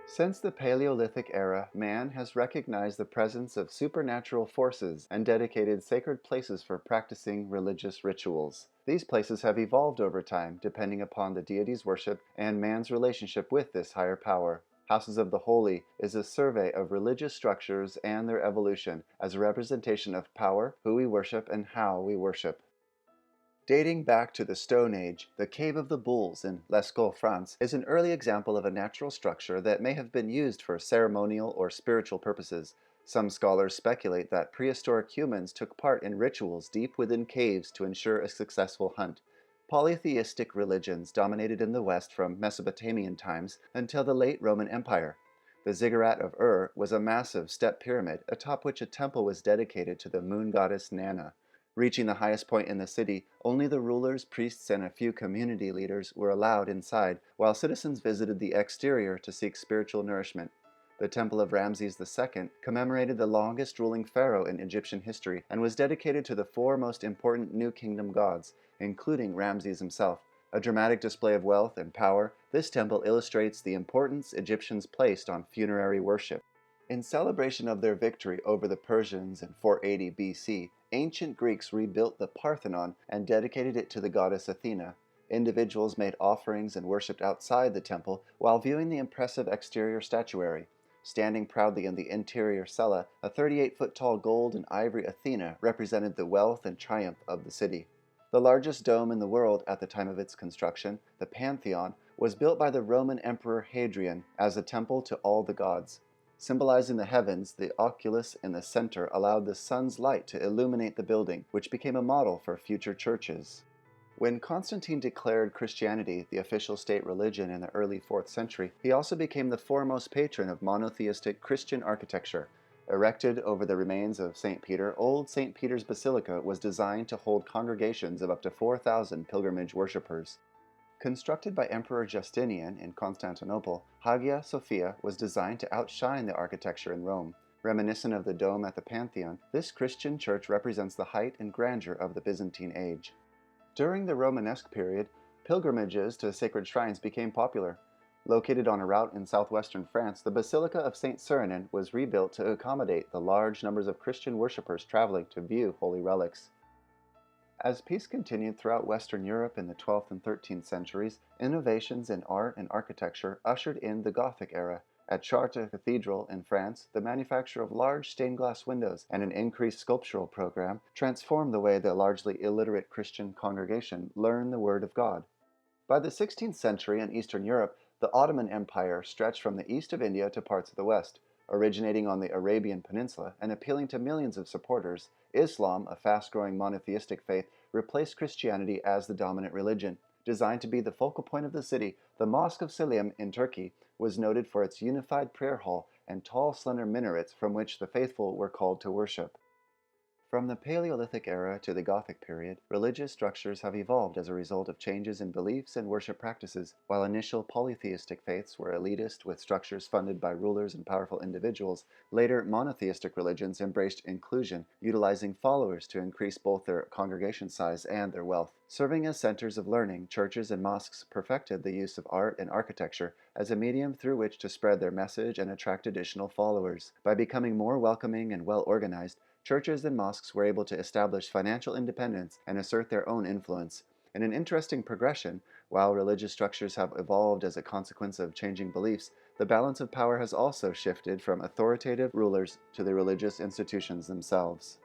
Since the Paleolithic era, man has recognized the presence of supernatural forces and dedicated sacred places for practicing religious rituals. These places have evolved over time, depending upon the deity's worship and man's relationship with this higher power. Houses of the Holy is a survey of religious structures and their evolution as a representation of power, who we worship, and how we worship. Dating back to the Stone Age, the Cave of the Bulls in Lascaux, France, is an early example of a natural structure that may have been used for ceremonial or spiritual purposes. Some scholars speculate that prehistoric humans took part in rituals deep within caves to ensure a successful hunt. Polytheistic religions dominated in the West from Mesopotamian times until the late Roman Empire. The Ziggurat of Ur was a massive step pyramid atop which a temple was dedicated to the moon goddess Nana. Reaching the highest point in the city, only the rulers, priests, and a few community leaders were allowed inside, while citizens visited the exterior to seek spiritual nourishment. The Temple of Ramses II commemorated the longest ruling pharaoh in Egyptian history and was dedicated to the four most important New Kingdom gods, including Ramses himself. A dramatic display of wealth and power, this temple illustrates the importance Egyptians placed on funerary worship. In celebration of their victory over the Persians in 480 BC, ancient Greeks rebuilt the Parthenon and dedicated it to the goddess Athena. Individuals made offerings and worshipped outside the temple while viewing the impressive exterior statuary. Standing proudly in the interior cella, a 38-foot tall gold and ivory Athena represented the wealth and triumph of the city. The largest dome in the world at the time of its construction, the Pantheon, was built by the Roman Emperor Hadrian as a temple to all the gods. Symbolizing the heavens, the oculus in the center allowed the sun's light to illuminate the building, which became a model for future churches. When Constantine declared Christianity the official state religion in the early 4th century, he also became the foremost patron of monotheistic Christian architecture. Erected over the remains of St. Peter, Old St. Peter's Basilica was designed to hold congregations of up to 4,000 pilgrimage worshippers. Constructed by Emperor Justinian in Constantinople, Hagia Sophia was designed to outshine the architecture in Rome. Reminiscent of the dome at the Pantheon, this Christian church represents the height and grandeur of the Byzantine age. During the Romanesque period, pilgrimages to sacred shrines became popular. Located on a route in southwestern France, the Basilica of St. Cyrenin was rebuilt to accommodate the large numbers of Christian worshippers traveling to view holy relics. As peace continued throughout Western Europe in the 12th and 13th centuries, innovations in art and architecture ushered in the Gothic era. At Chartres Cathedral in France, the manufacture of large stained glass windows and an increased sculptural program transformed the way the largely illiterate Christian congregation learned the Word of God. By the 16th century in Eastern Europe, the Ottoman Empire stretched from the east of India to parts of the west. Originating on the Arabian Peninsula and appealing to millions of supporters, Islam, a fast-growing monotheistic faith, replaced Christianity as the dominant religion. Designed to be the focal point of the city, the Mosque of Selim in Turkey was noted for its unified prayer hall and tall, slender minarets from which the faithful were called to worship. From the Paleolithic era to the Gothic period, religious structures have evolved as a result of changes in beliefs and worship practices. While initial polytheistic faiths were elitist with structures funded by rulers and powerful individuals, later monotheistic religions embraced inclusion, utilizing followers to increase both their congregation size and their wealth. Serving as centers of learning, churches and mosques perfected the use of art and architecture as a medium through which to spread their message and attract additional followers. By becoming more welcoming and well organized, churches and mosques were able to establish financial independence and assert their own influence. In an interesting progression, while religious structures have evolved as a consequence of changing beliefs, the balance of power has also shifted from authoritative rulers to the religious institutions themselves.